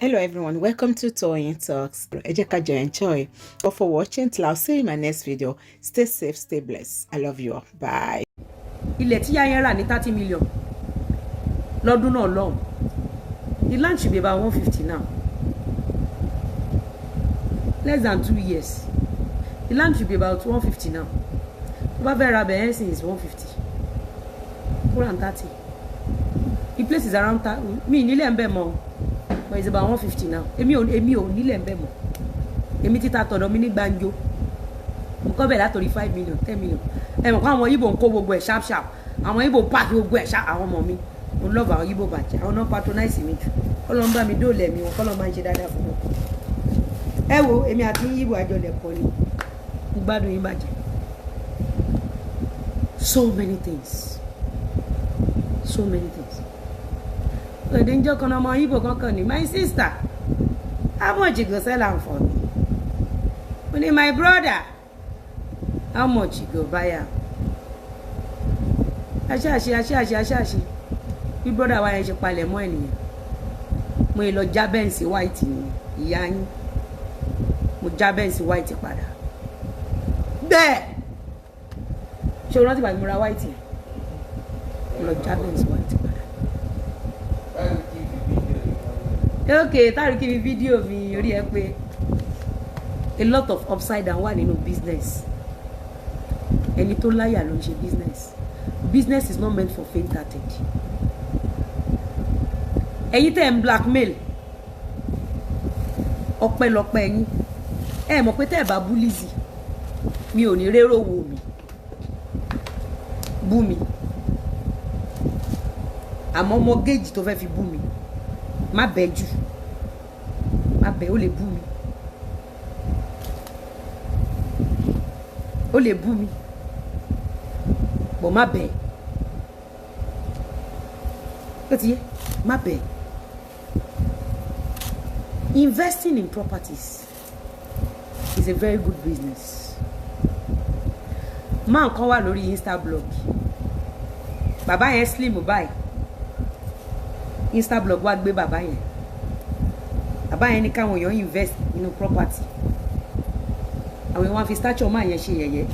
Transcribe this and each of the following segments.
Hello everyone, welcome to Toyeen Talks. Ẹ jẹ́ ká jọ enjoy. But for watching till I'll see you in my next video. Stay safe, stay blessed. I love you all. Bye. Ilẹ̀ tí yáyẹn rà ní 30 million lọ́dún náà lọ́hùn. The land should be about 150 now. Less than 2 years. The land should be about 150 now. Tó bá fẹ́ ra bẹ̀rẹ̀ sí is 150. 430. The place is around me nílẹ̀ ń bẹ̀ mọ́. But it's about 150 now. Èmi ò nílẹ̀ ń bẹ̀ mọ́. Èmi títa tọ̀dọ̀ mi ní gbàǹjo. Mo kọ́ bẹ̀ látòrí 5 million 10 million. Ẹ mọ̀ pé àwọn Igbo ń kó gbogbo ẹ̀ sharp sharp. Àwọn Igbo pack gbogbo ẹ̀ sharp. Àwọn ọmọ mi mo love àwọn Igbo bàjẹ́. Àwọn náà patronize mi jù. Ọlọ́run bá mi dóòlẹ̀ mi wọn kọ́lọ́run máa ń ṣe dáadáa fún wọn. Ẹ wo èmi àti Igbo àjọlẹ̀ pọ̀ ni. Mo gbádùn yín bàjẹ́. So many things. So many things. Èdè ń jẹ́ kan ọmọ Igbo kankan ni my sister how much you go sell am for me? Mo ní my brother how much you go buy am? Aṣáàṣì bí brother wa yẹn ṣe palẹ̀ mọ́ ènìyàn mo yẹ lọ já bẹ́ǹsì white ni ìyá yín mo já bẹ́ǹsì white padà bẹ́ẹ̀ ṣé o rántí bàbá mi ra white yẹn mo lọ já bẹ́ǹsì white padà. Okay, Tárìkì mi fídíò mi orí ẹ pé a lot of upside down wà nínú business. Ẹni tó láyà ló ń ṣe business. Business is not meant for faint-hearted. Ẹ̀yin tẹ́ ń blackmail ọpẹ́lọpẹ́ yín. Ẹ mọ̀ pé tẹ́ ẹ bá bú Lizzy mi ò ní rérò wò mí. Bú mi. Àmọ́ mortgage tó fẹ́ fi bú mi. Má bẹ̀ jù. Má bẹ̀ ó lè bú mi. Ó lè bú mi. Bọ̀ má bẹ̀. Ó ti yé? Má bẹ̀. Investing in properties is a very good business. Man kan wà lórí Instablog. Bàbá yẹn slim báyìí. Instablog wá gbé bàbá yẹn. Bàbá yẹn ní káwọn èèyàn invest nínú property. Àwọn èèyàn wá fi stature máa yẹn ṣe yẹ̀yẹ́.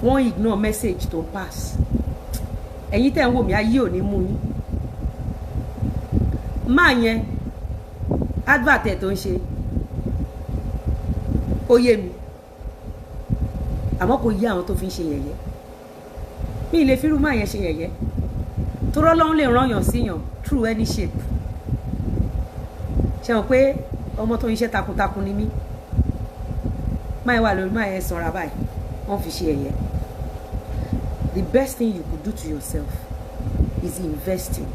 Wọ́n ignore message tó pass. Ẹ̀yin tẹ́ ń wò mí ayé ò ní mú yín. Máa yẹn advert ẹ̀ tó ń ṣe ó yé mi. Àmọ́ kò yé àwọn tó fi ń ṣe yẹ̀yẹ́. Mi lè fírú máa yẹn ṣe yẹ̀yẹ́. Torọ́ lọ́hún lè rányàn síyàn through any shape. Ṣé o pé ọmọ tó ń ṣe takuntakun ni mí? Máa wà lórí máa yẹn sanra báyìí. Wọ́n fi ṣe ẹ̀yẹ. The best thing you could do to yourself is investing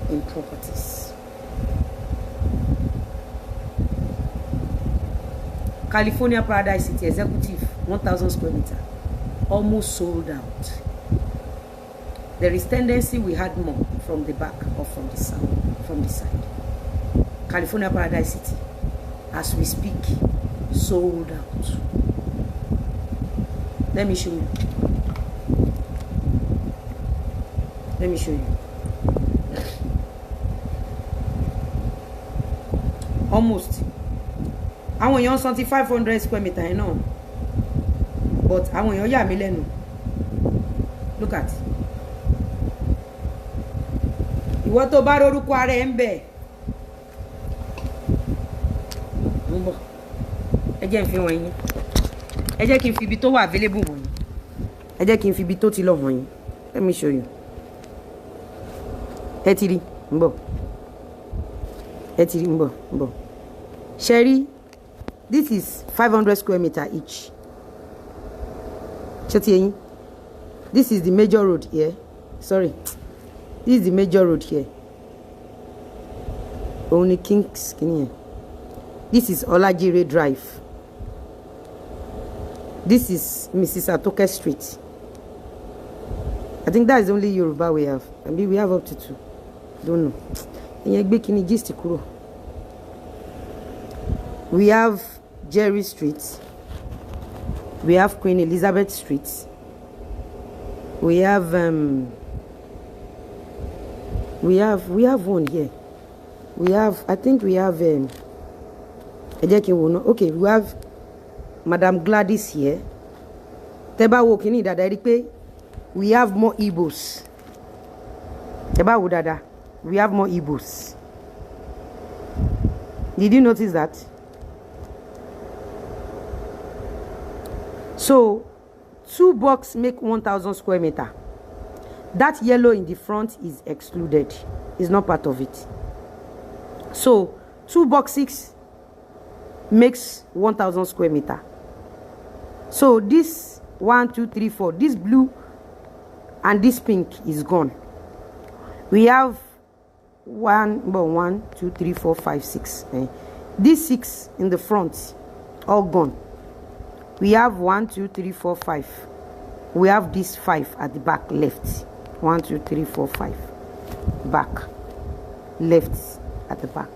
in properties. California Paradise City Executive 1,000 square meter almost sold out. There is tendency we had more from the back or from the side. California Paradise City, as we speak, sold out. Let me show you. Let me show you. Almost. Àwọn èèyàn san ti 500 square meter yẹn náà. But àwọn èèyàn yà mí lẹ́nu. Look at. Ìwọ tó bá rorúkọ ara ẹ ń bẹ. Mo bọ̀. Ẹ jẹ́ n fi wọ̀n yín. Ẹ jẹ́ kí n fi ibi tó wà available wọ̀n yín. Ẹ jẹ́ kí n fi ibi tó ti lọ wọ̀n yín. Let me show you. Ẹ ti rí ń bọ̀. Ẹ ti rí ń bọ̀. Sherry, this is 500 square meter each. Ṣé ti yé yín? This is the major road here. Sorry. This is the major road here. Only Kings here. This is Olajire Drive. This is Mrs. Atoke Street. I think that is the only Yoruba we have. I mean, we have up to 2. Don't know. We have Jerry Street. We have Queen Elizabeth Street. We have one here. we have, I think we have okay, we have Madam Gladys here. Teba wo kini dada rí pé we have more Igbos. Teba wo dada, we have more Igbos. Did you notice that? So 2 boxes make 1,000 square meter. That yellow in the front is excluded. It's not part of it. So 2 boxes makes 1,000 square meter. So this 1, 2, 3, 4, this blue and this pink is gone. We have 1, 2, 3, 4, 5, 6. These 6 in the front, all gone. We have 1, 2, 3, 4, 5. We have this 5 at the back left. 1, 2, 3, 4, 5. Back. Left at the back.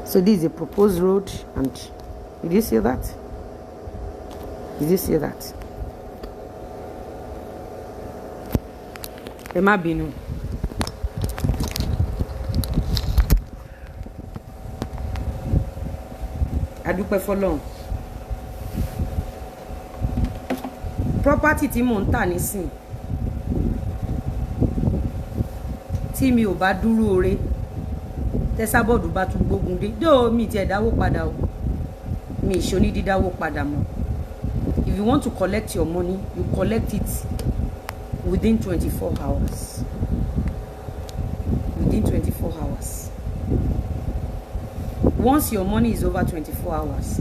So this is a proposed road, and did you see that? Did you see that? Ẹ má bínú. Adúpẹ́ fọ́lọ́run. Property tí mò ń tà nísìn, tí mi ò bá dúró re, tẹ́sábọ́ọ̀dù bá tún gbógun dé, dó mi ti ẹ̀ dáwó padà o, mi ìṣó ní dídáwó padà mọ́. If you want to collect your money, you collect it within 24 hours. Within 24 hours. Once your money is over 24 hours,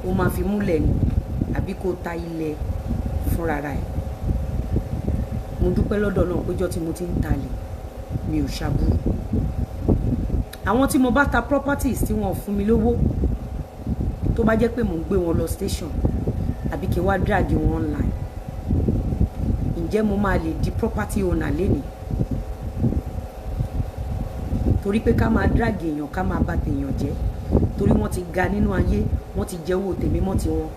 o máa fi múlẹ̀ ni, àbí kó ta ilẹ̀ fúnra rẹ̀. Mo dúpẹ́ lọ́dọ̀ Ọlọ́run péjọ́ tí mo ti ń talẹ̀, mi ò ṣàbúrú. Àwọn tí mo bá ta properties tí wọ́n fún mi lówó, tó bá jẹ́ pé mo ń gbé wọn lọ station, àbí kí n wá drag wọn online, ǹjẹ́ mo máa lè di property owner lénìí? Torí pé ká máa drag èèyàn, ká máa bà tèèyàn jẹ́, torí wọ́n ti ga nínú ayé, wọ́n ti jẹ owó tèmi mọ́ ti wọn.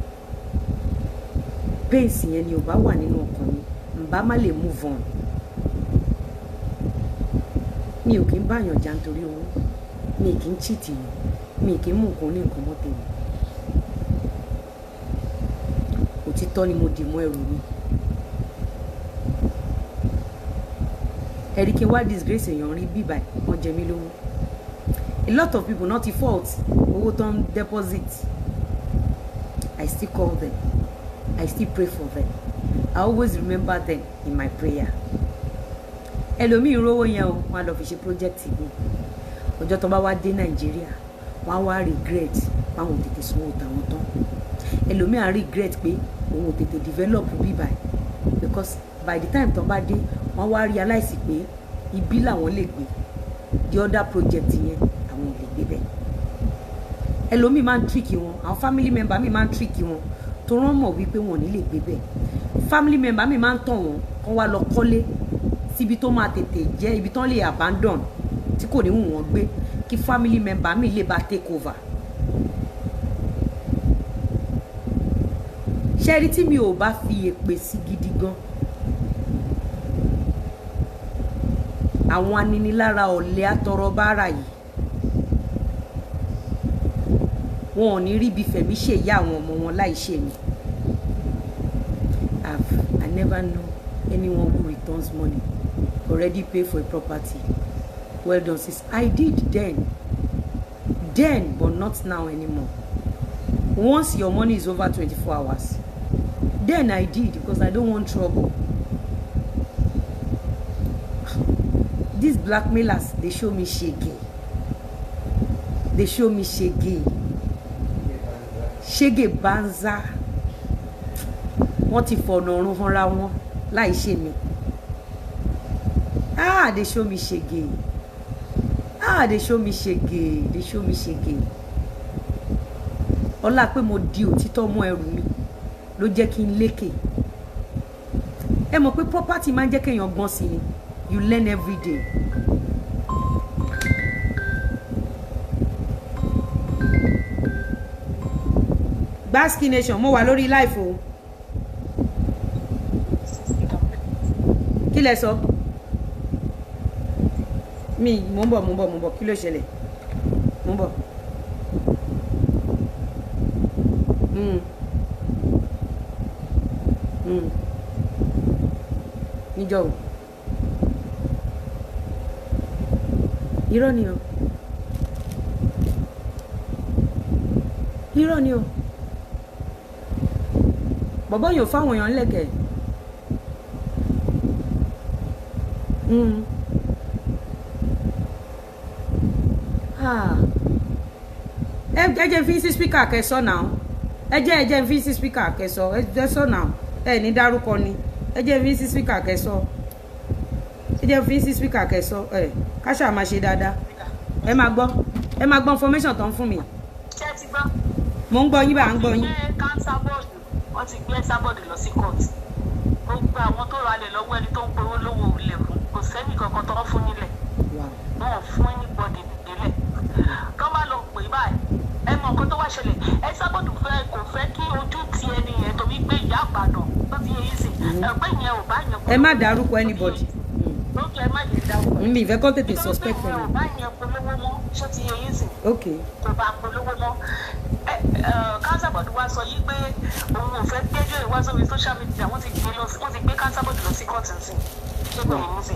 Pains yẹn ni ò bá wà nínú ọkàn mi, ǹbá má lè move on. Mi ò kí ń báyàn jà nítorí owó, mi kì í cheat yàn, mi kì í mú nǹkan ní nǹkan mọ́ tèmi. Òtítọ́ ni mo dì mọ́ ẹrù mi. Ẹ̀rí kí n wá disgrace èèyàn rí bíbá wọn jẹ mí lówó. A lot of people not fault owó tó ń deposit. I still call them. I still pray for them. I always remember them in my prayer. Ẹlòmíì rówó yẹn o, wọ́n á lọ fi ṣe project mi. Ọjọ́ tó bá wá dé Nàìjíríà, wọ́n á wá regret báwọn tètè sanwó tàwọn tán. Ẹlòmíì á regret pé òun ò tètè develop bíbá because by the time tó bá dé, wọ́n wá realize pé ibi làwọn lè gbé. The other project yẹn àwọn ò lè gbé bẹ́ẹ̀. Ẹlòmíì máa ń trick wọn, àwọn family member mi máa ń trick wọn tó rán mọ̀ wípé wọn ò ní lè gbé bẹ́ẹ̀. Family member mi máa ń tàn wọ́n, kán wá lọ kọ́lé síbi tó máa tètè jẹ́ ibi tán lè abandon tí kò ní wù wọ́n gbé, kí family member mi lè bá take over. Ṣẹ́rí tí mi ò bá fi èpè sí gidi gan, àwọn aninilára ọ̀lẹ atọrọ bára yìí, wọn ò ní rí bí fẹ̀mí ṣe ìyá àwọn ọmọ wọn láì ṣe mi. I never know anyone who returns money already pay for a property. Well done, sis. I did then, but not now anymore. Once your money is over 24 hours, then I did, because I don't want trouble. These blackmailers, they show me shege. They show me shege. Shege banza. Wọ́n ti fọ̀nà ọ̀run fúnra wọn láì ṣe mi. They show me shege. They show me shege. They show me shege. Ọlá pé mo di òtítọ́ mọ́ ẹrù mi ló jẹ́ kí n lékè. Ẹ mọ̀ pé property máa ń jẹ́ kéèyàn gbọ́n sí ni. You learn every day. Gbaski Nation, mo wà lórí live o. Kí lẹ sọ? mi mo ń bọ̀ kí ló ṣẹlẹ̀ mo ń bọ̀. níjọ́ o irọ́ ni o irọ́ ni o bọ̀bọ́ yóò fáwọn èèyàn lẹ́kẹ̀ẹ́ ẹ jẹ́ fi sí spíkà kẹsọ́ náà ẹ jẹ́ fi sí spíkà kẹsọ́ ẹ sọ náà ẹ ní dárúkọ ni ẹ jẹ́ fi sí spíkà kẹsọ́ ẹ jẹ́ fi sí spíkà kẹsọ́ ẹ káṣà máa ṣe dáadáa ẹ máa gbọ́ information tó ń fún mi. ṣé ẹ ti gbọ́. mo ń gbọ́ yín bá ń gbọ́ yín. wọ́n ti gbé sábọ̀dù lọ sí court gbogbo àwọn tó ra lẹ̀ lọ́wọ́ ẹni tó ń powó lówó ilẹ̀ fún kò sẹ́ni kankan tó ń fún nílẹ̀ wọn ò fún anybody nílẹ̀ tó bá lọ pè báyìí ẹ mọ nǹkan tó wá ṣẹlẹ̀ ẹ sábọ̀dù kò fẹ́ kí ojú ti ẹni yẹn torí pé ìyá àbàdàn tó ti yẹ yín sí ẹgbẹ́ yẹn ò bá yẹn. ẹ má dárúkọ anybody. lókè ẹ má yẹn dárúkọ. mi ìfẹ́ kọ́ tètè suspect fún mi. ò bá yẹn polówó mọ́ ṣé ti yẹ yín sí. ok. kò bá polówó mọ́ kánsàbọ̀dù wa sọ yìí pé òun ò fẹ́ gbẹ́jọ́ ìwá sórí social media wọ́n ti gbé kánsàbọ̀dù lọ sí kóòtù sí ṣégbè yìí sí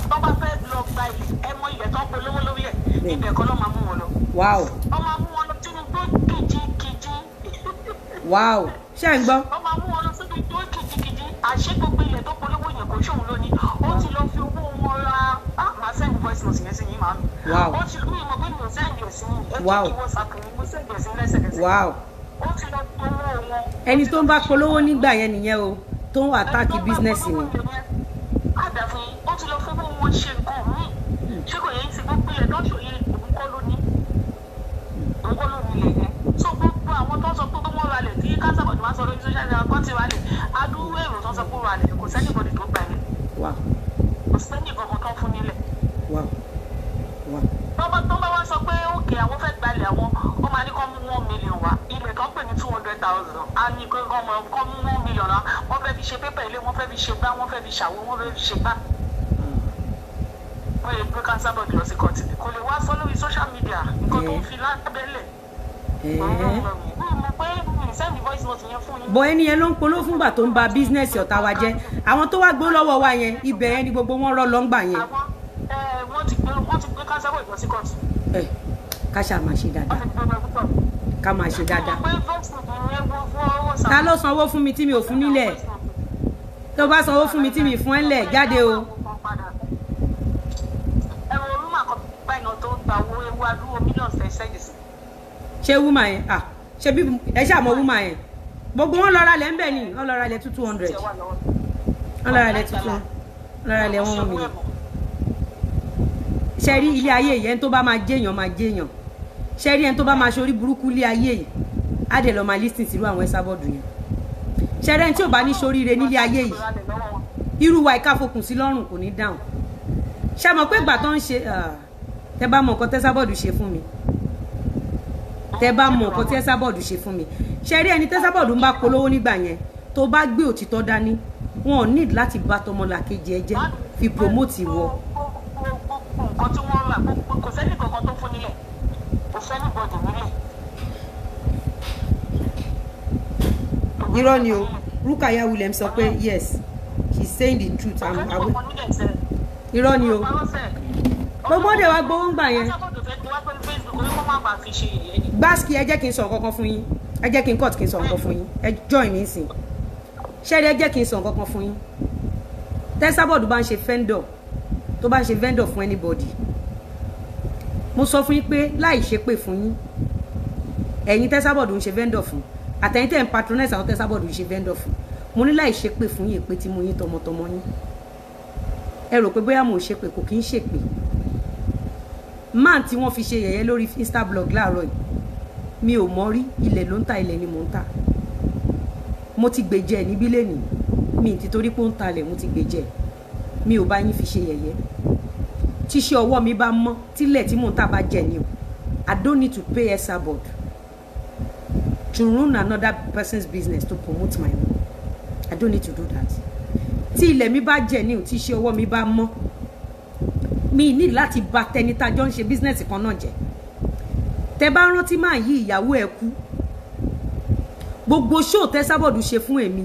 tó bá fẹ́ lọ gba ilẹ̀ ẹ mọ ilẹ̀ tó ń polówó lórí ẹ̀ ibẹ̀ kọ́ ló máa mú wọn lọ. wow. wọ́n máa mú wọn lọ sínú tó kìjikìji. wow ṣé ń gbọ́. wọ́n máa mú wọn lọ sínú tó kìjikìji àṣé gbogbo ilẹ̀ tó polówó yẹn kò ṣòun lónìí ó ti lọ fi owó wọn ra máa send voice note yẹn sí yín máa mi. wow. ó ti lóyún mọ̀ pé mi ò send yẹn sí yín ẹ wow. jẹ́ kí WhatsApp mi mo send yẹn sí lẹ́sẹ̀kẹsẹ̀. wow. ó ti lọ polówó wọn. ẹni tó ń bá polówó nígbà yẹn nìyẹn o tó ń àtàkì bísínẹ́sì ni. àdàfin ó ti lọ fún wọn ṣe nǹkan míì ṣé kò yẹn ti gbogbo ilẹ̀ tó ṣòye òun kọ́ ló ní ilẹ̀ yẹn so gbogbo àwọn tó ń sọ pé wọ́n ra lẹ̀ tí kánsàbọ̀dù máa sọ lórí social media kan ti ra lẹ̀ adúrú èrò tó ń sọ pé ra lẹ̀ kò sẹ́ni bọ̀dì tó gbà yẹn kò sẹ́ni kankan tó ń fún nílẹ̀. tó bá wá sọ pé òkè àwọn fẹ́ gbalẹ̀ àwọn ó máa ní kọ́ mú 1 million wá ilẹ̀ tó ń pè ní 200,000 á ní kọ́ mú 1 million wá wọ́n fẹ́ fi ṣe pépà ilé wọ́n fẹ́ fi ṣe gbá wọ́n fẹ́ fi ṣàwo wọ́n fẹ́ fi ṣe gbá. wọ́n lè gbé kánsàbọ̀dù lọ sí kọ́ọ̀tì kò lè wá sọ lórí social media nǹkan tó ń fi lábẹ́lẹ̀. bọ̀ ẹni yẹn ló ń polówó fúngbà tó ń ba bísínẹ́sì ọ̀tá wa jẹ́ àwọn tó wá gbó lọ́wọ́ wa yẹn ibẹ̀ yẹn ni gbogbo wọn rọ́ lọ́ngbà yẹn. wọ́n ti gbé kánsàbọ̀dù lọ sí kọ́ọ̀tì. ká ṣáà máa ṣe dáadáa ká máa ṣe dáadáa. ta ló sanwó fún mi tí mi ò fún nílẹ̀ tó bá sanwó fún mi tí mi fún ẹ lẹ̀ jáde o. ẹ̀rọ orúmọ̀ àkọ́kọ́ báyìí náà tó ń gba owó ewu adúró mílíọ̀nù fẹ́ sẹ́yìn sí. ṣé wúmà yẹn ṣe bí ẹ ṣàmọ wúmà yẹn gbogbo wọn lọ́ra lẹ̀ ń bẹ̀ ni wọ́n lọ́ra lẹ̀ 200 wọ́n lọ́ra lẹ̀ 200 wọ́n lọ́ra lẹ̀ 1 million. ṣe rí ilé ayé yẹn tó bá máa jẹ́yàn máa jẹ́yàn ṣe rí ẹni tó bá máa ṣorí burúkú ilé ayé yìí á dẹ̀ lọ máa lísìn sírú àwọn ẹ̀sàbọ̀dù yẹn ṣe rí ẹni tí ò bá ní ṣoríire nílé ayé yìí irú wa ìka fokùn sí lọ́rùn kò ní dáhùn ṣe mọ̀ pé ìgbà tó ń ṣe tẹ bá mọ nǹkan tẹ́sàbọ̀dù ṣe fún mi tẹ bá mọ nǹkan tẹ́sàbọ̀dù ṣe fún mi ṣe rí ẹni tẹ́sàbọ̀dù ń bá polówó nígbà yẹn tó bá gbé òtítọ́ dání wọn ò need láti bá tọmọlàkejì ẹ jẹ́ fi promote ìwọ. nǹkan tí wọ́n rà kò sẹ́ni kankan tó fún nílẹ̀ kò sẹ́ni bọ̀dù nílẹ̀. irọ́ ni o Rukaya William sọ pé yes she's saying the truth. irọ́ ni o gbogbo ọdẹ wa gbowó ń gbà yẹn. gbáàsì ẹ jẹ́ kí n sọ nǹkan kan fún yín ẹ jẹ́ kí n cut kí n sọ nǹkan fún yín ẹ join mi sìn ṣẹ́ẹ́rẹ́ ẹ jẹ́ kí n sọ nǹkan kan fún yín tẹ́sàbọ̀dù bá ń ṣe vendor tó bá ń ṣe vendor fún anybody mo sọ fún yín pé láì ṣe pé fún yín ẹ̀yin tẹ́sàbọ̀dù ń ṣe vendor fún àtẹ̀yìn tẹ̀ ń patronize àwọn tẹ́sàbọ̀dù ń ṣe vendor fún mo ní láì ṣe pé fún yín èpè tí mo yín tọmọtọmọ yín ẹ rò pé bóyá mo ṣe pé kò kí ń ṣèpè man tí wọ́n fi ṣe yẹ̀yẹ́ lórí Instablog láàárọ̀ yìí mi ò mọ̀ rí ilẹ̀ ló ń ta ilẹ̀ ni mò ń ta mo ti gbèjẹ níbí lẹ́nìí mi ti torí pé ó ń talẹ̀ mo ti gbèjẹ mi ò bá yín fi ṣe yẹ̀yẹ́ tíṣẹ́ ọwọ́ mi bá mọ́ tílẹ̀ tí mò ń tà bá jẹ ni o I don't need to pay Esabod to run another person's business to promote my own. I don't need to do that. Tí ilẹ̀ mi bá jẹ ni o tíṣẹ́ ọwọ́ mi bá mọ́ mi ní láti bà tẹni tá jọ ń ṣe business kan náà jẹ́. Tẹ́ bá rántí máa yí ìyàwó ẹ̀ kú. Gbogbo show tẹ́ Esabod ṣe fún èmi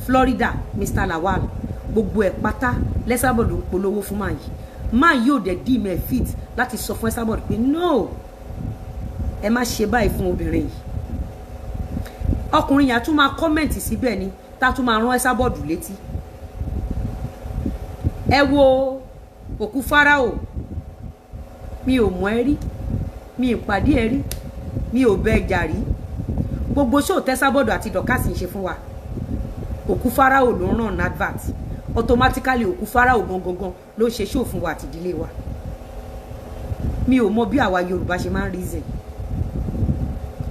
Florida Mr. Lawal gbogbo ẹ̀ pátá l'Esabod ń polówó fún máa yí ò dẹ̀ dí me fit láti sọ fún Esabod pé no ẹ má ṣe báyìí fún obìnrin yìí. Ọkùnrin yẹn tún máa comment síbẹ̀ ni tá tún máa rán Esabod létí. Ẹ wo òkú Fáráò mi ò mọ̀ ẹ́ rí mi ò pàdé ẹ rí mi ò bẹ ẹjà rí gbogbo show tẹ́ Esabod àti Dorcas ń ṣe fún wa òkú Fáráò ló ń ràn advert automatically òkú Fáráò gangan ló ṣe show fún wa àti ìdílé wa. Mi ò mọ̀ bí àwa Yorùbá ṣe máa ń reason.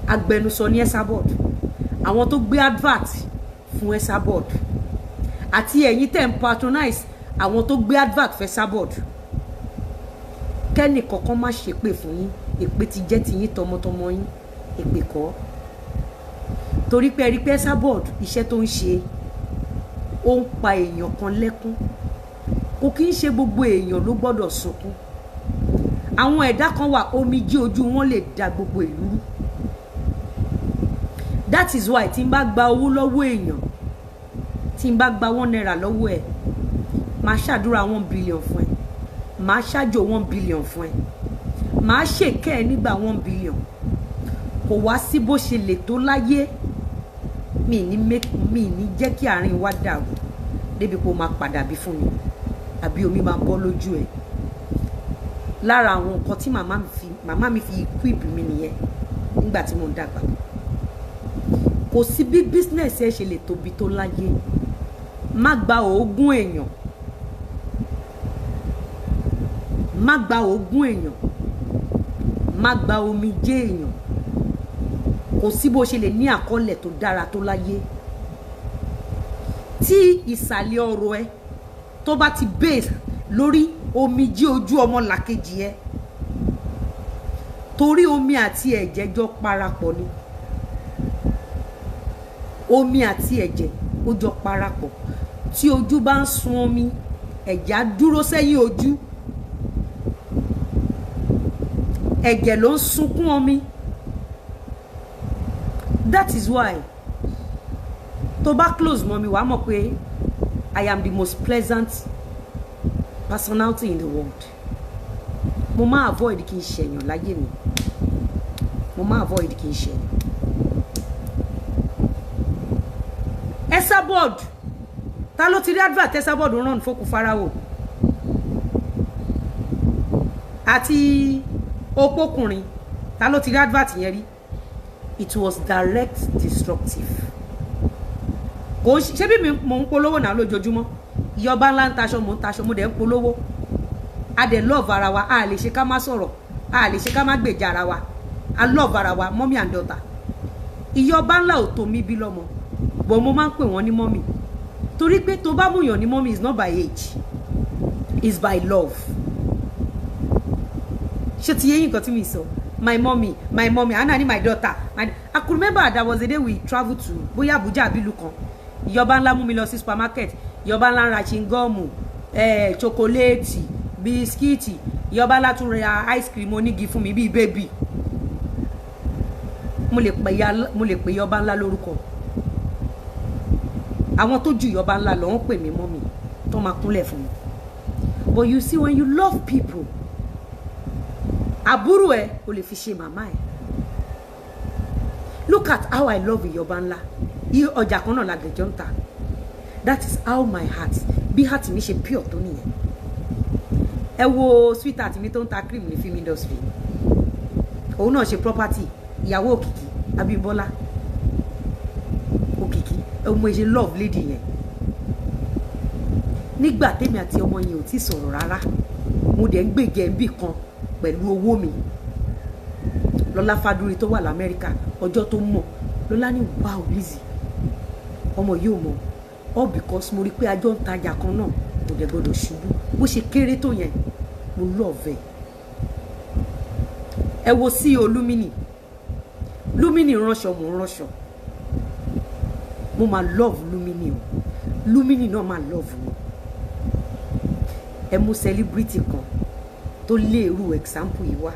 Agbẹnusọ ní Esabod àwọn tó gbé advert fún Esabod àti ẹ̀yin tẹ́ ń patronize àwọn tó gbé advert fún Esabod kẹ́ni kankan má ṣe pé fún yín èpè ti jẹ́ ti yín tọmọtọmọ yín èpè kọ́ torí pé rí pé Esabod iṣẹ́ tó ń ṣe ó ń pa èèyàn kan lẹ́kún kò kí ń ṣe gbogbo èèyàn ló gbọ́dọ̀ sunkún àwọn ẹ̀dá kan wà omijé ojú wọn lè da gbogbo ìlú rú. That is why tí n bá gba owó lọ́wọ́ èèyàn tí n bá gba 1 naira lọ́wọ́ ẹ̀ máa ṣàdúrà 1 billion fún ẹ máa ṣàjò 1 billion fún ẹ máa ṣèkẹ́ ẹ nígbà 1 billion kò wá sí bó ṣe lè tó láyé mi ní jẹ́ kí àárín wa dàrú débi pé ó máa padà bí fún mi àbí omi máa bọ́ lójú ẹ̀. Lára àwọn nǹkan tí màmá mi fi equip mi nìyẹn nígbà tí mo ń dàgbà. Kò sí bí business ẹ ṣe lè tóbi tó láyé má gba oògùn èèyàn má gba oògùn èèyàn má gba omijé èèyàn kò sí bó ṣe lè ní àkọọ́lẹ̀ tó dára tó láyé tí ìsàlẹ̀ ọ̀rọ̀ ẹ tó bá ti base lórí omijé ojú ọmọ làkejì ẹ torí omi àti ẹ̀jẹ̀ jọ parapọ̀ ni omi àti ẹ̀jẹ̀ ó jọ parapọ̀ tí ojú bá ń sun omi ẹ̀jẹ̀ á dúró sẹ́yìn ojú ẹ̀jẹ̀ ló ń sunkún omi. That is why tó bá close mọ́ mi wàá mọ̀ pé I am the most pleasant personality in the world. Mo máa avoid kí n ṣẹ̀yàn láyé mi mo máa avoid kí n ṣẹ̀yàn. Esabod ta ló ti rí advert Esabod run fókù Fáráò àti opókùnrin ta ló ti rí advert yẹn rí. It was direct destructive. Kò ṣe bí mo ń polówó náà lójoojúmọ́ ìyọba ńlá ń taṣọ mo ń taṣọ mo dẹ̀ ń polówó a dẹ̀ love ara wa a lè ṣe ká má sọ̀rọ̀ a lè ṣe ká má gbèjà ara wa a love ara wa mommy and daughter. Ìyọba ńlá ò tó mi bí lọ́mọ but mo máa ń pè wọ́n ní mommy torí pé tó bá mú yàn ní mommy is not by age is by love. Ṣé ti yé yín nǹkan tí mi sọ? My mommy, Anna ni my daughter. I could remember there was a day we traveled to bóyá Abuja àbí ìlú kan. Ìyọba ńlá mú mi lọ sí supermarket. Ìyọba ńlá ra chewing-gum, chocolate, biscuit. Ìyọba ńlá tún ra ice cream onígi fún mi bí baby. Mo lè pè ìyọba ńlá lórúkọ. Àwọn tó ju ìyọba ńlá lọ wọ́n pè mí mommy tó máa kúnlẹ̀ fún mi. But you see when you love people àbúrò ẹ o lè fi ṣe màmá ẹ. Look at how I love ìyọba ńlá ọjà kan náà làgbẹjọ ń ta. That is how my heart bí heart mi ṣe pure tó nìyẹn. Ẹ wo sweetheart mi tó ń ta cream ní film industry òun náà ṣe property ìyàwó Òkìkí Abímbọ́lá Òkìkí ọmọ ìṣe love lady yẹn. Nígbà tèmi àti ọmọ yẹn ò tí sọ̀rọ̀ rárá mo dẹ̀ ń gbègẹ́ bí kan pẹ̀lú owó mi. Lọ́lá Fádúrí tó wà l'Amẹ́ríkà ọjọ́ tó mọ̀ Lọ́lá ní wow Lizzy ọmọ yìí ò mọ̀ all because mo rí pé ajọ́ ń tajà kan náà kò dẹ̀ gbọ́dọ̀ ṣubú bó ṣe kéré tó yẹn mo love ẹ wo sí Olúmínì ránṣọ mo ń ránṣọ mo máa love Lúmínì o Lúmínì náà máa love mi. Ẹ mú celebrity kan tó lé irú example yìí wá.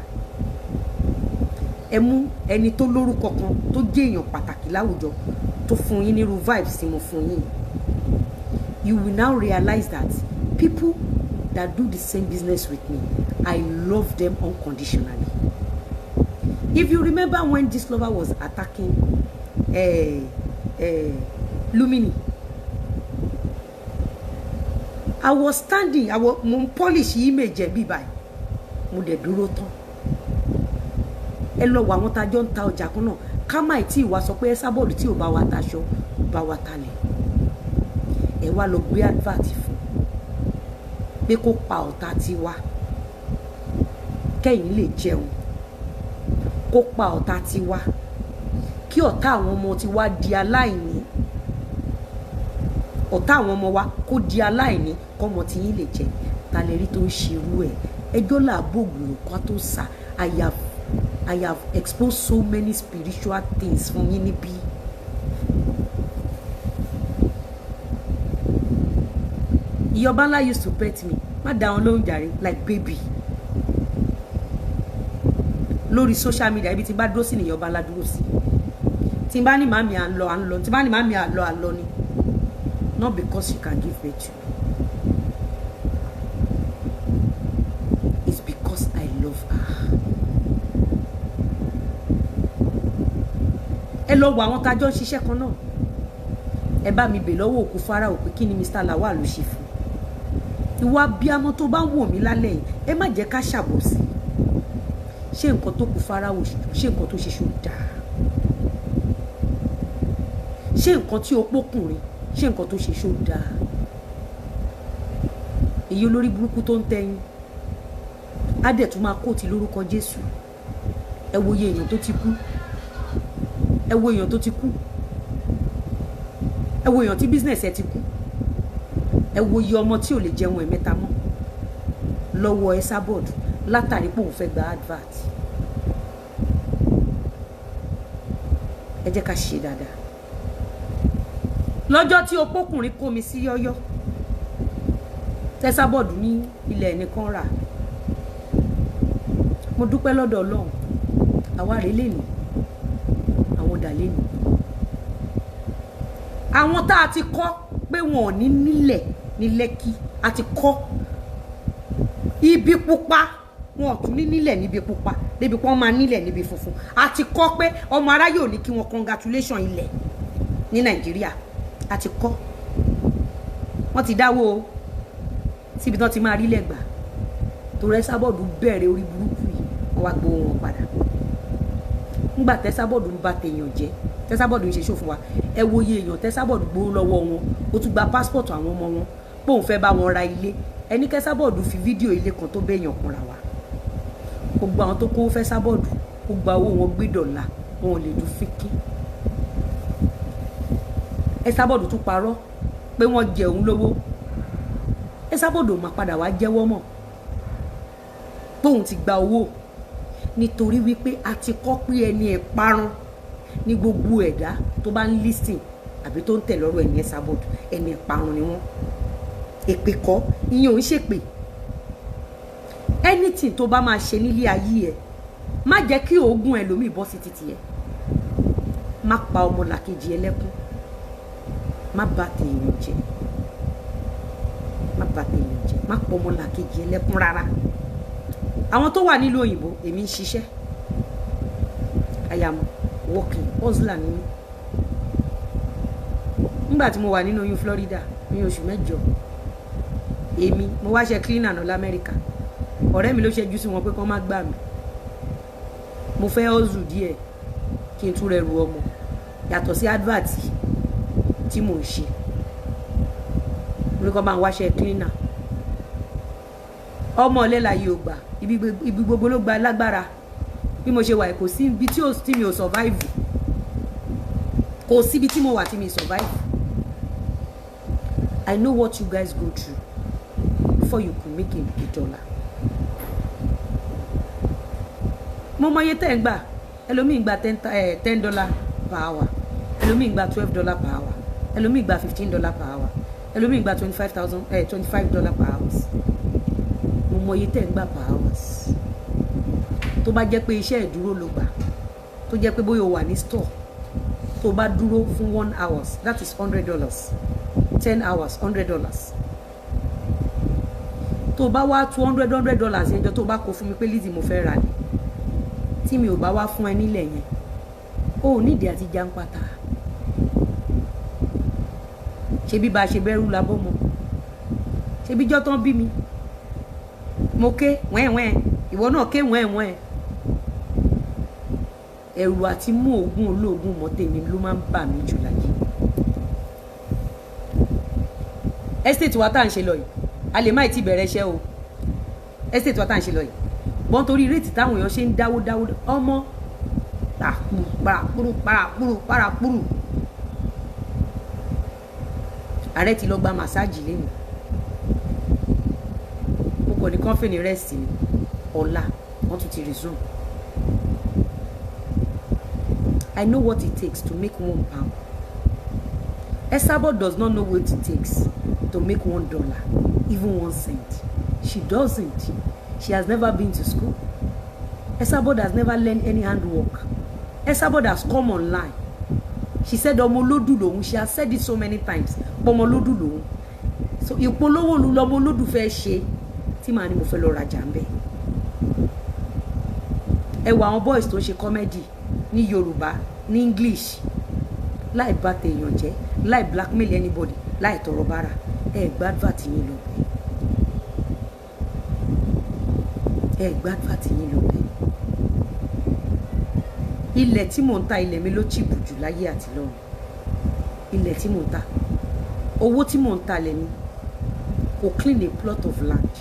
Ẹ mú ẹni tó lórúkọ kan tó jẹ́ èèyàn pàtàkì láwùjọ tó fún yín nírú vibes tí mo fún yín. You will now realize that people that do the same business with me, I love them unconditionally. If you remember when this lover was attacking Lumini, I was standing, mo polish image bí báyìí, mo dẹ̀ dúró tán. Ẹ lọ wá àwọn tá jọ ń ta ọjà kan náà, ká má tí wá sọ pé Esabod tí ò bá wa taṣọ, bá wa talẹ̀. Ẹ wá lọ gbé advert fún pé kó pa ọ̀tá tiwa, kẹ́yìn lè jẹun. Kó pa ọ̀tá tiwa, kí ọ̀tá àwọn ọmọ tiwa di aláìní. Ọ̀tá àwọn ọmọ wa kó di aláìní, kọ́mọ tí yín lè jẹ. Ta lè rí tó ń ṣerú ẹ̀. Ẹjọ́ làbògbò kan tó sà. I have exposed so many spiritual things fún yín níbí. Iyobanla used to pet me. Má dá wọn lóhùn jàre like baby. Lórí social media ibi tí bá dúró sí ni Iyobanla dúró sí. Tí n bá ní màmí à ń lọ. Tí n bá ní màmí à lọ ni. Not because she can give birth to me. It's because I love her. Ẹ lọ wo àwọn tá jọ ń ṣiṣẹ́ kan náà. Ẹ bá mi bẹ̀ lọ́wọ́ òkú Fáráò pé kí ni Mr. Lawal ló ṣe fún. Ìwà abiyamọ tó bá ń wò mí lálẹ́ yìí, ẹ má jẹ́ ká ṣàbòsí. Ṣé nǹkan tó kú Fáráò ṣe nǹkan tó ṣe ṣó dáa? Ṣé nǹkan tí opókùnrin ṣé nǹkan tó ṣe ṣó dáa? Èyí olórí burúkú tó ń tẹ́yìn á dẹ̀ tún máa kóòtì lórúkọ Jésù. Ẹ wo iye èèyàn tó ti kú. Ẹ wo èèyàn tó ti kú. Ẹ wo èèyàn tí business ẹ ti kú. Ẹ wo iye ọmọ tí ò lè jẹun ẹ̀mẹ́ta mọ́ lọ́wọ́ Esabod látàrí pé òun fẹ́ gba advert. Ẹ jẹ́ ká ṣe dáadáa. Lọ́jọ́ tí opókùnrin kó mi sí yọ́yọ́, Esabod ní ilẹ̀ ẹnìkan rà. Mo dúpẹ́ lọ́dọ̀ Ọlọ́run. Àwa rèé lè ní. Àwọn dà lè ní. Àwọn tá a ti kọ́ pé wọn ò ní nílẹ̀ ní Lẹ́kì, a ti kọ́ ibi pupa, wọn ò tún ní nílẹ̀ níbi pupa, débi pé wọ́n máa nílẹ̀ níbi funfun. A ti kọ́ pé ọmọ aráyé ò ní kí wọn congratulation ilẹ̀ ní Nàìjíríà. A ti kọ́. Wọ́n ti dáwó síbi tán ti máa rí lẹ́gbà. Torí Esabod bẹ̀rẹ̀ orí burúkú yìí, wọ́n wá gbowó wọn padà. Nígbà t'Esabod ń bá tèèyàn jẹ́, t'Esabod ń ṣe ṣó fún wa. Ẹ wo iye èèyàn t'Esabod gbowó lọ́wọ́ wọn. Ó tún gba passport àwọn ọmọ wọn. Pé òun fẹ́ bá wọn ra ilé. Ẹni k'Esabod fi fídíò ilé kan tó béèyàn kunra wa. Gbogbo àwọn tó kó fẹ́ Esabod, ó gba owó wọn gbé dọ́là, wọn ò lè dún fíkí. Esabod tún parọ́ pé wọ́n jẹ òun lówó. Esabod ò máa padà wá jẹ́wọ́ mọ́ pé òun ti gba owó nítorí wípé a ti kọ́ pé ẹni ẹ̀ parun ní gbogbo ẹ̀dá tó bá ń listen àbí tó ń tẹ̀ lọ́rọ̀ ẹni Esabod, ẹni ẹ̀ parun ni wọ́n. Èpè kọ́, ìyẹn ò ń ṣèpè. Anything tó bá máa ṣe nílé ayé ẹ̀, má jẹ́ kí oògùn ẹlòmíì bọ́ sí títì ẹ̀. Má pa ọmọlàkejì ẹlẹ́kún. Má bà tèèyàn jẹ́. Má bà tèèyàn jẹ́. Má pa ọmọlàkejì ẹlẹ́kún rárá. Àwọn tó wà nílùú òyìnbó, èmi ń ṣiṣẹ́. I am working, hustler ni mí. Nígbà tí mo wà nínú oyún Florida ní oṣù 8, èmi mo wá ṣe cleaner náà l'Amẹ́ríkà. Ọ̀rẹ́ mi ló ṣe jú sí wọn pé kán má gbà mí. Mo fẹ́ hustle díẹ̀ kí n tún rẹrù ọmọ yàtọ̀ sí advert tí mò ń ṣe. Mo ní kán bá ń wáṣẹ́ cleaner. Ọmọ ọ̀lẹ́la yìí ò gbà, ibi gbogbo ló gba lágbára. Bí mo ṣe wà kò sí ibi tí mi ò survive. Kò sí ibi tí mo wà tí mi survive. I know what you guys go through before you could make $1. Mo mọ iye tẹ́ ń gbà. Ẹlòmíì gba $10 per hour. Ẹlòmíì gba $12 per hour. Ẹlòmíì gba $15 per hour. Ẹlòmíì gba $25 per hour. Mo mọ mọ iye tẹ́ ń gbà per hours tó bá jẹ́ pé iṣẹ́ ìdúró ló gbà tó jẹ́ pé bóyá o wà ní store tó bá dúró fún 1 hour that is $100 10 hours $100 tó bá wá $200 yẹn jọ tó bá kó fún mi pé Lizzy mo fẹ́ rà ní tí mi ò bá wá fún ẹ nílẹ̀ yẹn o ò nídìí àti jàǹpátá ṣe bí bá a ṣe bẹ́rù labọ́ mọ́ ṣe bí jọ́ tán bí mi mo ké wẹ́ẹ̀wẹ́ẹ̀ ìwọ náà ké wẹ́ẹ̀wẹ́ẹ̀ ẹ̀rù àti mú oògùn olóògùn mọ́ tèmi ló máa ń bà mí jù láyé. estate wa tá à ń ṣe lọ yìí a lè má ti bẹ̀rẹ̀ iṣẹ́ o estate wa tá à ń ṣe lọ yìí wọ́n torí réètì táwọn èèyàn ṣe ń dáwó ọmọ parapuru ààrẹ ti lọ gba màsáàjì lẹ́nu mo kàn ní kọ́ńfìnì rest ni ọ̀la wọ́n tún ti resume. I know what it takes to make £1. Esabod does not know what it takes to make $1, even 1 cent. She doesn't. She has never been to school. Esabod has never learned any handwork. Esabod has come online. She said, Omolodu lohun. She has said it so many times. Omolodu lohun. So, ìpolówó lu lomolodu fẹ́ ṣe. Tí màá ní mo fẹ́ lọ rajà ńbẹ̀. Ẹ wo àwọn boys tó ṣe comedy ní Yorùbá ní English láì bá tèèyàn jẹ́ láì blackmail anybody láì tọrọ bára ẹ gbàdúrà tí yín lọ bẹ ẹ gbàdúrà tí yín lọ bẹ ilẹ̀ tí mò ń ta ilẹ̀ mi ló chìbù jù láyé àti lọ́run ilẹ̀ tí mò ń ta owó tí mò ń ta lẹ̀ mi kò clean a plot of land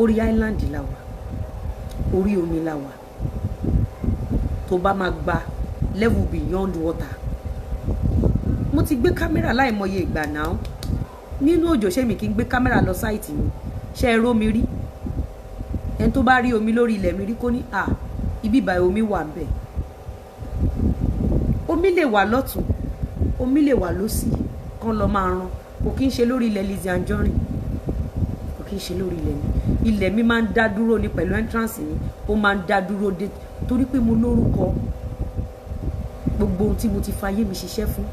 orí island la wà orí omi la wà tó bá máa gba level beyond water mo ti gbé kámẹ́rà láìmọye ìgbà náà nínú òjò ṣé mi kí n gbé kámẹ́rà lọ sáìtì mi ṣe ẹ rómi rí ẹni tó bá rí omi lórí ilẹ̀ mi rí kó ní ibi ìbàyẹ̀ omi wà ń bẹ̀ omi lè wà lọ́tún omi lè wà lósì kán lọ máa ran kò kí n ṣe lórí ilẹ̀ Lizzy Anjorin kò kí n ṣe lórí ilẹ̀ mi máa ń dá dúró ní pẹ̀lú entrance mi ó máa ń dá dúró dé torí pé mo lórúkọ gbogbo ohun tí mo ti fa ayé mi ṣiṣẹ́ fún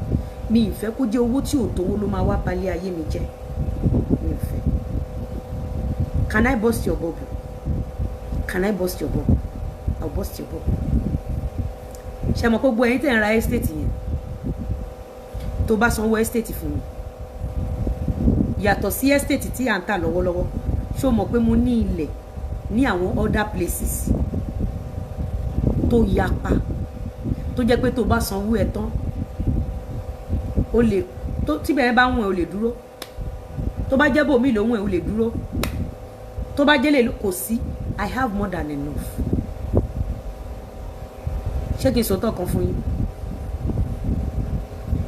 mi ìfẹ́ kó jẹ́ owó tí ò tówó ló máa wá balẹ̀ ayé mi jẹ́ mi ò fẹ́. Can I burst your bubble? Can I burst your bubble? I'll burst your bubble. ṣe mọ̀ pé gbogbo ẹ̀yin tẹ̀ ń ra estate yẹn tó bá sanwó estate fún mi yàtọ̀ sí estate tí à ń tà lọ́wọ́lọ́wọ́ ṣó mọ̀ pé mo ní ilẹ̀ ní àwọn other places tó yapa tó jẹ́ pé tó bá sanwó ẹ̀ tán o lè tó tí bẹ̀rẹ̀ bá wùn ẹ́ o lè dúró tó bá jẹ́ bòmí lòun ẹ̀ o lè dúró tó bá jẹ́lẹ̀ kò sí I have more than enough. ṣé kí n sọ tán kan fún yín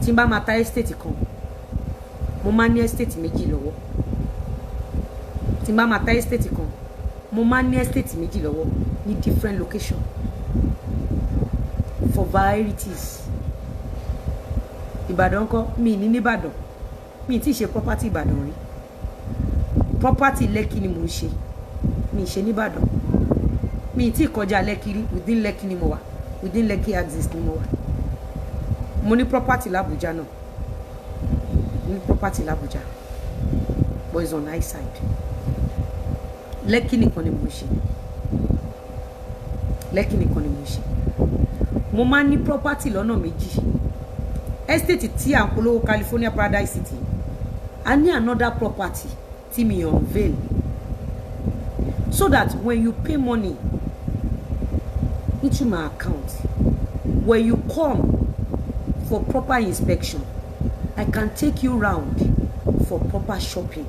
tí n bá máa ta estate kan mo máa ní estate méjì lọ́wọ́ tí n bá máa ta estate kan mo máa ní estate méjì lọ́wọ́ ní different location for varieties. Ìbàdàn kọ́ mi ní nìbàdàn mi ti ṣe property Ìbàdàn rí property Lẹ́kì ni mò ń ṣe mi ṣe nìbàdàn mi ti kọjá Lẹ́kì rí within Lẹ́kì ni mo wà within Lẹ́kì axis ni mo wà mo ní property l'Abuja náà ní property l'Abuja but it's on high side Lẹ́kì nìkan ni mo ṣe Lẹ́kì nìkan ni mo ṣe mo máa ní property lọ́nà méjì estate tí à ń polówó California Paradise City a ní another property tí mi unveil so that when you pay money into my account when you come for proper inspection I can take you round for proper shopping.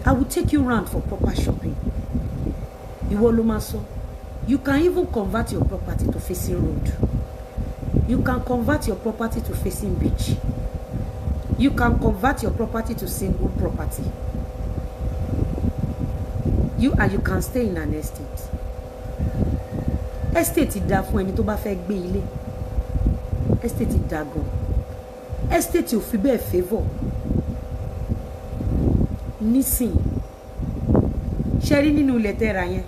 I will take you round for proper shopping. Ìwọ ló máa sọ. You can even convert your property to facing road. You can convert your property to facing beach. You can convert your property to single property. You can stay in an estate. Estate dá fún ẹni tó bá fẹ́ gbé ilé. Estate dá gan. Estate ò fi bẹ́ẹ̀ favour. nísìn ṣe rí nínú ilẹ̀ tẹ́ra yẹn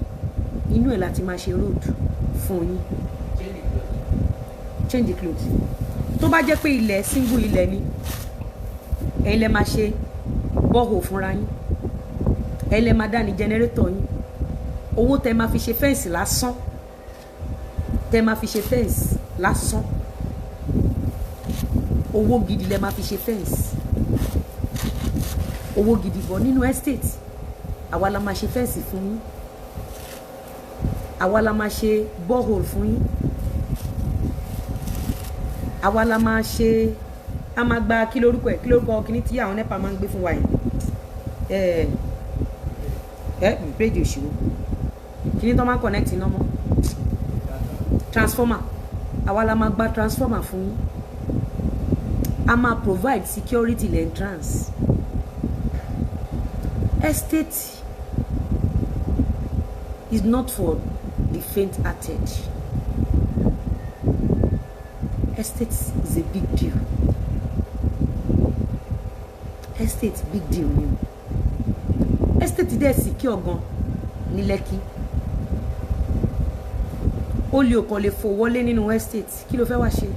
inú ẹ̀ láti máa ṣe road fún yín change the clothes tó bá jẹ́ pé ilẹ̀ single ilẹ̀ ni ẹ̀yin lẹ máa ṣe bọ́ọ̀hù fúnra yín ẹ̀yin lẹ máa dá ní generator yín owó tẹ máa fi ṣe fẹ́ǹsì lásán tẹ máa fi ṣe fẹ́ǹsì lásán owó gidi lẹ máa fi ṣe fẹ́ǹsì owó gidi bọ̀ nínú estate àwa la máa ṣe fẹ́ǹsì fún yín àwa la máa ṣe borehole fún yín àwa la máa ṣe a máa gba kí lórúkọ kíní tí àwọn nepa máa ń gbé fún wa yìí péjì òṣìwò kíní tó máa ń connect iná mọ́ transformer àwa la máa gba transformer fún yín a máa provide security entrance estate is not for the faint-hearted. Estate is a big deal. Estate big deal ni. Estate dẹ̀ secure gan ní Lekki. Ó lè kàn lè fò wọlé nínú estate. Kí ló fẹ́ wá ṣe?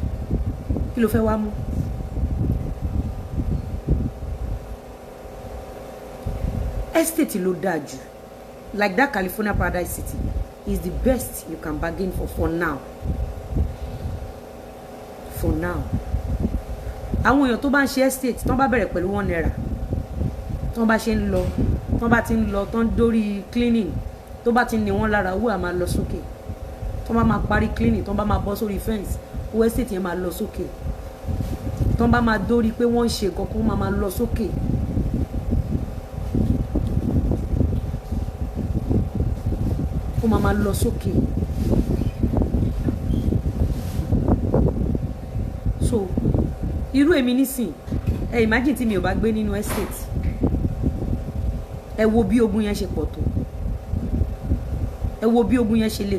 Kí ló fẹ́ wá mú? Estate ló dáa jù. Like that California Paradise City is the best you can bargain for now. For now. Àwọn èèyàn tó bá ń ṣe estate tán bá bẹ̀rẹ̀ pẹ̀lú 1 naira tán bá ṣe ń lọ tán bá ti ń lọ tán dórí cleaning tó bá ti ní wọ́n lára owó à máa lọ sókè tán bá máa parí cleaning tán bá máa bọ́ sórí fence owó estate yẹn máa lọ sókè tán bá máa dórí pé wọ́n ń ṣe nǹkan kan máa lọ sókè. Ó máa lọ sókè. So irú èmi nísìn ẹ imagine tí mi ò bá gbé nínú estate ẹ wo bí ogun yẹn ṣe pọ̀ tó ẹ wo bí ogun yẹn ṣe le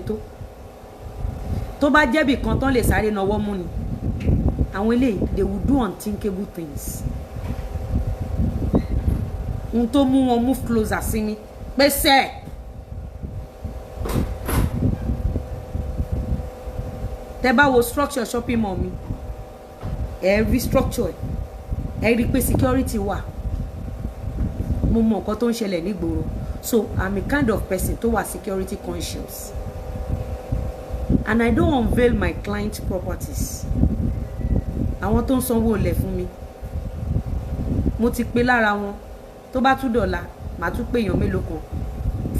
tó bá jẹ́bì kan tán lè sáré náwó mú ni àwọn eléyìí they will do unthinkable things ohun tó mú wọn move closer sí mi pèsè. Tẹ́ bá wo structure shopping mall mi ẹ rí structure ẹ rí pé security wà mo mọ nǹkan tó ń ṣẹlẹ̀ nígboro so I'm a kind of person tó wà security conscious and I don't unveil my client properties àwọn tó ń sanwó ilẹ̀ fún mi mo ti pè lára wọn tó bá tún dọ̀la màá tún pè èèyàn mélòó kan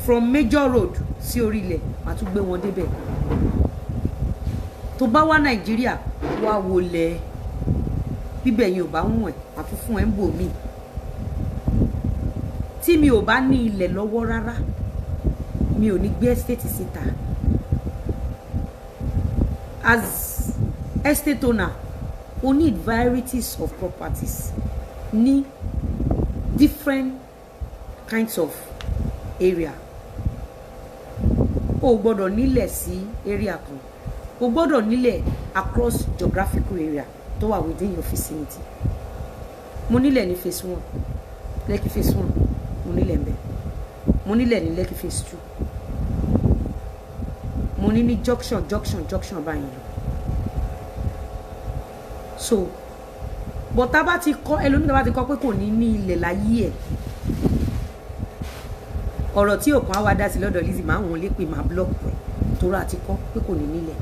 from major road sí orí ilẹ̀ màá tún gbé wọn débẹ̀. Tó bá wá Nàìjíríà wá wọlé bíbẹ̀ yẹn ò bá wùn ẹ̀ àfi fún ẹ̀ ń bò mí tí mi ò bá ní ilẹ̀ lọ́wọ́ rárá mi ò ní gbé estate síta as estate owner o need varieties of properties ní different kinds of area o gbọ́dọ̀ nílẹ̀ sí area kan o gbọ́dọ̀ nílẹ̀ across geographical area tó wà within your vicinity. Mo nílẹ̀ ní phase 1 Lekki phase 1 mo nílẹ̀ ńbẹ̀ mo nílẹ̀ ní Lekki phase 2 mo ní ní junction báyìí so but tá bá ti kọ́ ẹlòmíì tá bá ti kọ́ pé kò ní ní ilẹ̀ láyé ẹ̀ ọ̀rọ̀ tí òkan á wá dá sí lọ́dọ̀ Lizzy máa ń wọ́n lé pé máa block ẹ̀ torí àti kọ́ pé kò ní nílẹ̀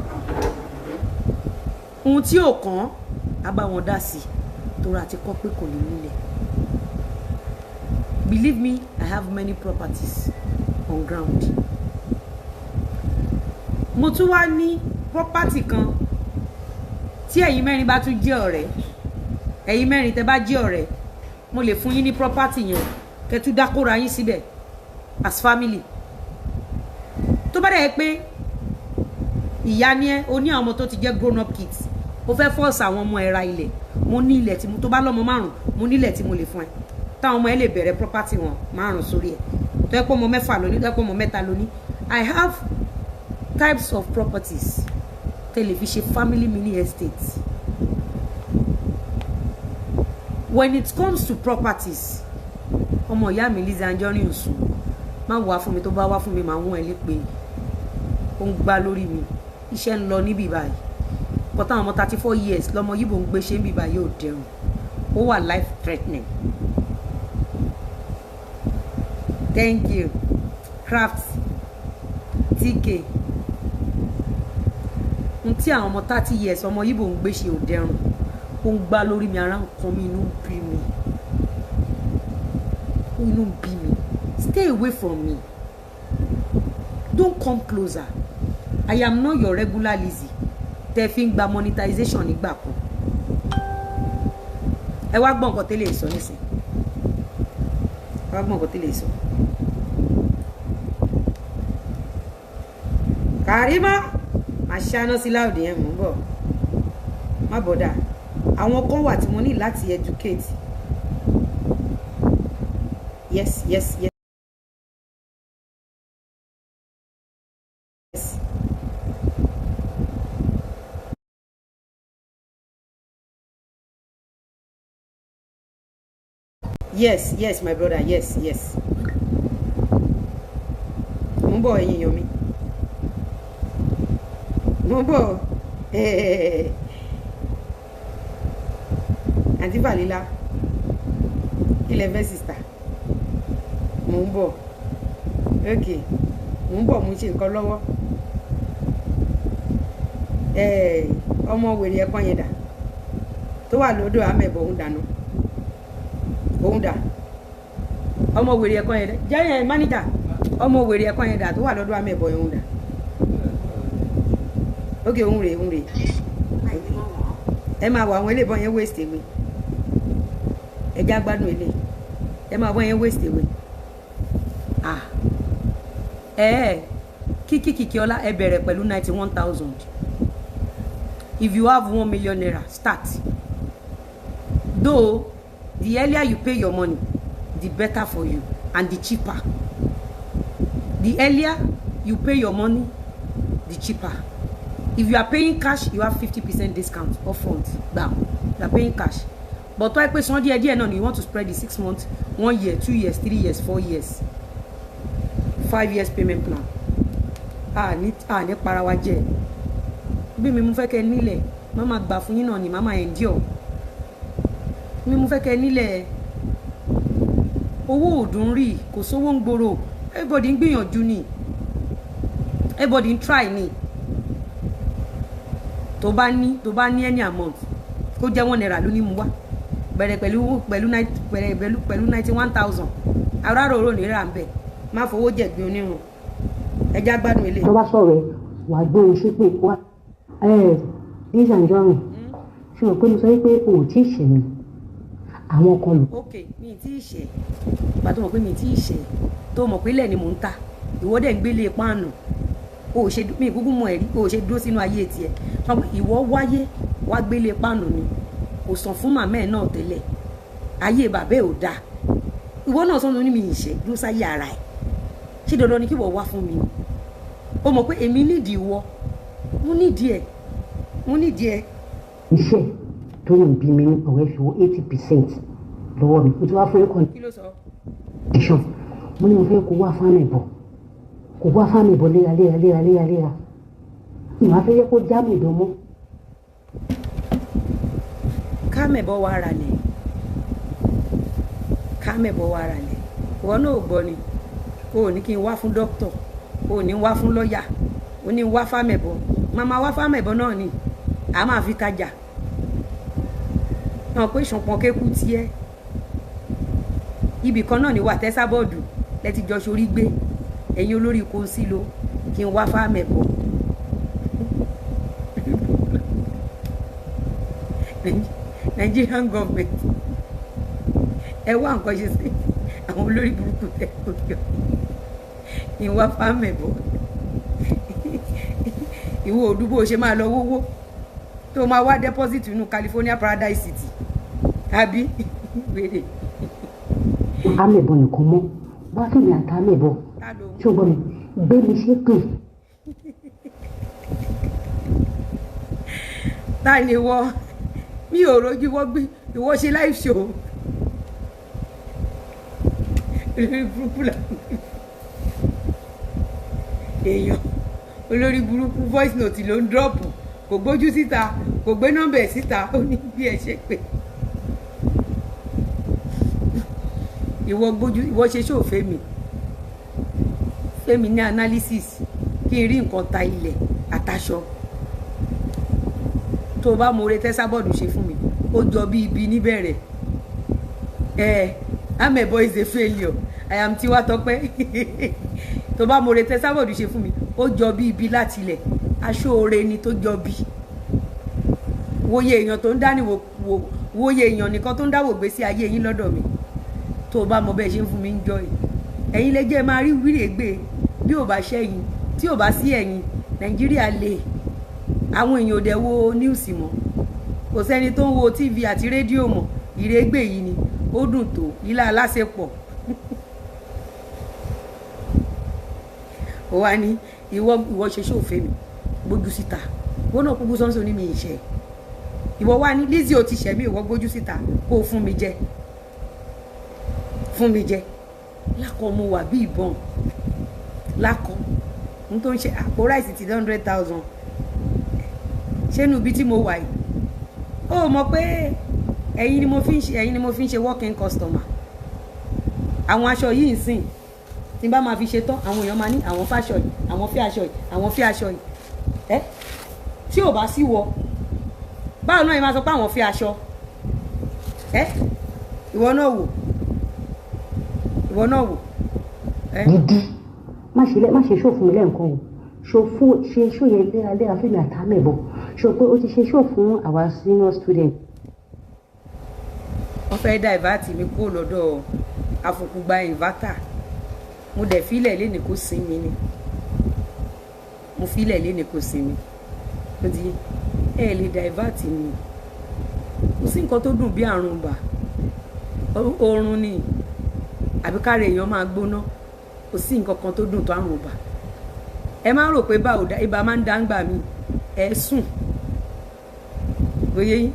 ohun tí ò kàn á bá wọn dá sí torí àti kọ́ pé kò ní nílẹ̀. Believe me, I have many properties on ground. Mo tún wá ní property kan tí ẹ̀yin mẹ́rin bá tún jẹ́ ọ̀rẹ́ ẹ̀yin mẹ́rin tẹ́ bá jẹ́ ọ̀rẹ́ mo lè fún yín ní property yẹn kẹ́ tún dákóra yín síbẹ̀ as family. Tó bá dẹ̀ pé ìyá ni ẹ o ní àwọn ọmọ tó ti jẹ́ grown up kids o fẹ́ force àwọn ọmọ ẹ ra ilẹ̀ mo ní ilẹ̀ tí mo tó bá lọ́mọ 5 mo ní ilẹ̀ tí mo lè fún ẹ táwọn ọmọ ẹ lè bẹ̀rẹ̀ property wọn 5 sórí ẹ tó yẹ pé ọmọ 6 lóní tó yẹ pé ọmọ 3 lóní. I have types of properties television family mini estates. When it comes to properties ọmọ ìyá mi Lizzy Anjorin ò sùn má wá fún mi tó bá wá fún mi máa wọ́n ẹ lépè ó ń gbá lórí mi iṣẹ́ ń lọ níbí báyìí pọ̀tà àwọn ọmọ 34 years lọmọ yìí bò ń gbé ṣe ń bì báyìí ò dẹrùn ó wà life threatening. Thank you Craft TK n tí àwọn ọmọ 30 years ọmọ yìí bò ń gbé ṣe ò dẹrùn ó ń gbá lórí mi ara nǹkan mi inú ń bí mi inú ń bí mi stay away from me don't come closer I am not your regular Lizzy tẹ fi ń gba monetization nígbà kan ẹ wá gbọ́ nǹkan tẹ́lẹ̀ sọ nísìn ẹ wá gbọ́ nǹkan tẹ́lẹ̀ sọ. Karima máa ṣáná sí láòdì yẹn mò ń bọ̀ má bọ̀dà àwọn kan wà tí mo ní láti educate yes yes yes. Yes, yes, my brother, yes, yes. Mo ń bọ̀ ẹ̀yin èèyàn mi. Mo ń bọ̀. Àǹtí Fàlílà. Ilẹ̀ fẹ́ sista. Mo ń bọ̀. Okay. Mo ń bọ̀ mo ń ṣe nǹkan lọ́wọ́. Ọmọ wèrè ẹ̀kan yẹn dà. Tó wà lódò àmẹ̀bọ̀ òun dànù. Òun dà ọmọ wèrè ẹ̀kan yẹn dà jẹ́ máníjà ọmọ wèrè ẹ̀kan yẹn dà tó wà lọ́dọ̀ àmẹ́bọ̀ yẹn òun dà ókè òun rè ẹ máa wọ àwọn eléèbọn yẹn waste away ẹjá gbádùn ilé ẹ máa bọ́ yẹn waste away kíkí ọlá ẹ bẹ̀rẹ̀ pẹ̀lú 91,000 if you have 1 million naira start though the earlier you pay your money the better for you and the cheaper the earlier you pay your money the cheaper if you are paying cash you have 50% discount upfront down you are paying cash but tó ẹ pé san díẹ̀ náà you want to spread the 6 months 1 year 2 years 3 years 4 years 5 years payment plan ní para wa jẹ bí mi mú fẹ́ kẹ́ nílẹ̀ mama gbà fún yín náà ni mama endure mi mú fẹ́ kẹ́ nílẹ̀ owó òdùn rí kò sówó ń gbòòrò everybody ń gbìyànjú ni everybody ń try ni tó bá ní any amount kó jẹ́ 1 naira ló ní mú wá bẹ̀rẹ̀ pẹ̀lú 91,000 aráròrò náírà ń bẹ̀ má fowó jẹ̀gbin onírun ẹja gbádùn ilé. tó bá sọ̀rọ̀ ẹ̀ wàá gbé oṣù pé wá Lizzy Anjorin ṣe rò pé mo sọ pé o ò tí ì ṣe mi àwọn kan lò. ok mi tí ì ṣe ìgbà tó mọ̀ pé mi tí ì ṣe tó mọ̀ pé ilẹ̀ ni mò ń ta ìwọ dẹ̀ ń gbélé páànù o ò ṣe mi ìkúkú mọ ẹ̀rí o ò ṣe dúró sínú ayé tiẹ̀ ìwọ wáyé wá gbélé páànù ni kò sàn fún màmá ẹ̀ náà tẹ́lẹ̀ ayé bàbá ẹ̀ ò dáa ìwọ náà sọ́nà ní mi ìṣe dúró sáyé ara ẹ̀ ṣé dandan ni kí wọ́n wá fún mi o mọ̀ pé èmi nídìí ìwọ mo nídìí ẹ̀. iṣẹ́ tó ń bí mi ní ọ̀rẹ́ fi wo 80% lọ́wọ́ mi mo ti wá fún ẹ̀kọ́ ìṣàn mo ní mo fẹ́ kó wá fáàmì bọ̀ léraléra ìwà fẹ́ yẹ kó já mi dán mọ́. kámẹ̀bọ̀ wa ara lẹ̀ ìwọ náà ò gbọ́ ni o ò ní kí n wá fún dókítà o ò ní wá fún lọ́ọ̀yà o ní wá fámẹ̀bọ̀ màmá wá fámẹ̀bọ̀ náà ni a máa fi tajà náà pé ìṣànpọ̀n kékú tiẹ̀ ibì kan náà ni wà tẹ́sábọ́ọ̀dù lẹ́ti jọ sórí gbé ẹ̀yin olórí kò sí lo kí n wá fámẹ̀bọ̀ Nigerian government ẹ wá nǹkan ṣe sí àwọn olórí burúkú tẹ kó yọ kí n wá fámẹ̀bọ̀ ìwọ òdúgbò ṣe máa lọ wówó tó máa wá deposit nínú California Paradise City àbí wèrè. amẹ̀bọ̀ nìkan mọ́ bá fèmí àti amẹ̀bọ̀ ṣùgbọ́n mi gbé mi ṣépè. ta ni wọ mi ò rojú wọ́n gbé ìwọ ṣe live show olórí burúkú là èèyàn olórí burúkú voice note ló ń dọ́ọ̀pù kò gbójú síta kò gbé nọ́mbà ẹ̀ síta ó ní bí ẹ ṣe pé ìwọ ṣe ṣó fẹ́mi ní analysis kí n rí nǹkan ta ilẹ̀ àtàṣọ tó bá mo re tẹ́sábọ́ọ̀dù ṣe fún mi ó jọ bí ibi níbẹ̀rẹ̀ amẹ̀bọ is a failure I am Tiwa Tope tó bá mo re tẹ́sábọ́ọ̀dù ṣe fún mi ó jọ bí ibi láti ilẹ̀ aṣọ oore ni tó jọ bí wòye èèyàn tó ń dání wòye èèyàn nìkan tó ń dáwò gbé sí ayé yín lọ́dọ̀ mi tó bá mọ bẹ́ẹ̀ ṣe ń fún mi ń jọ yìí ẹ̀yin lè jẹ́ máa rí wíìrì gbé bí ò bá ṣẹ́yìn tí ò bá sí ẹ̀yin Nàìjíríà lè àwọn èèyàn ò dẹ̀ wo news mọ́ kò sẹ́ni tó ń wo TV àti rédíò mọ́ ìrégbè yìí ni ó dùn tó lílá aláṣepọ̀ ó wá ní ìwọ ṣe ṣòfé mi gbójú síta wọn náà kúkú sọ́nsọ́ ní mi ìṣe ìwọ wá ní Lizzy ó ti ṣẹ̀ mí ìwọ gbójú síta kó o fún mi jẹ lákọ̀ mo wà bí ìbọn lákọ̀ n tó ń ṣe àpò ráìsì ti 100,000 ṣénu ibi tí mo wà yìí ó mọ̀ pé ẹ̀yin ni mo fi ń ṣe working customer àwọn aṣọ yìí ń sìn tí n bá máa fi ṣe tán àwọn èèyàn máa ní àwọn fáṣọ yìí àwọn fẹ́ aṣọ yìí àwọn fẹ́ aṣọ yìí tí ò bá sí wọ báwo náà yìí máa sọ pé àwọn fẹ́ aṣọ ìwọ náà wò gidi má ṣe ṣó fún mi lẹ́ǹkan o ṣe ṣó yẹn léraléra fún mi àtàmẹ̀bọ̀ ṣó pé ó ti ṣe ṣó fún àwa senior student. wọ́n fẹ́ divert mi kúrò lọ́dọ̀ afọkùgba inverter mo dẹ̀ fílẹ̀ lé ní kó sinmi ni mo fílẹ̀ lé ní kó sinmi ó di ẹ lè divert mi kò sí nǹkan tó dùn bí àrùn bà oorun ni àbí káre èèyàn máa gbóná kò sí nǹkan kan tó dùn tó àrùn bà ẹ máa ń rò pé ibà máa ń dá ń gbà mí ẹ sùn bóyá yín.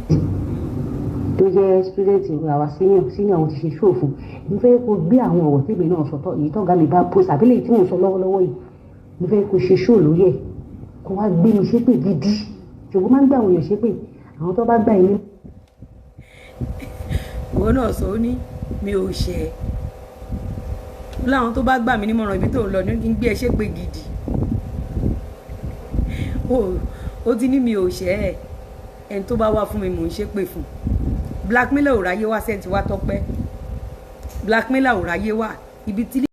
tó jẹ́ student àwa senior àwọn ti ṣe ṣòfò mo fẹ́ kó gbé àwọn ọ̀rọ̀ tèmi náà sọ̀tọ̀ èyí tó ga mi bá post àbílẹ̀ tí mo sọ lọ́wọ́lọ́wọ́ yìí mo fẹ́ kó ṣe ṣó lórí ẹ̀ kó wá gbé mi ṣépè gidi ṣùgbọ́n máa ń gbà àwọn èèyàn ṣépè àwọn tó bá gbà yín. ìwọ náà sọ ó ní mi ò ṣe é láwọn tó bá gbà mí nímọ̀ràn ibi tó ń lọ ní kí n gbé ẹ ṣépè gidi ó ti ní mi ò ṣe é ẹni tó bá wá fún mi mò ń ṣépè fún blackmailer ò ráyé wá sẹ́ǹtì wá Tọ́pẹ́ blackmailer ò ráyé wá ibi tí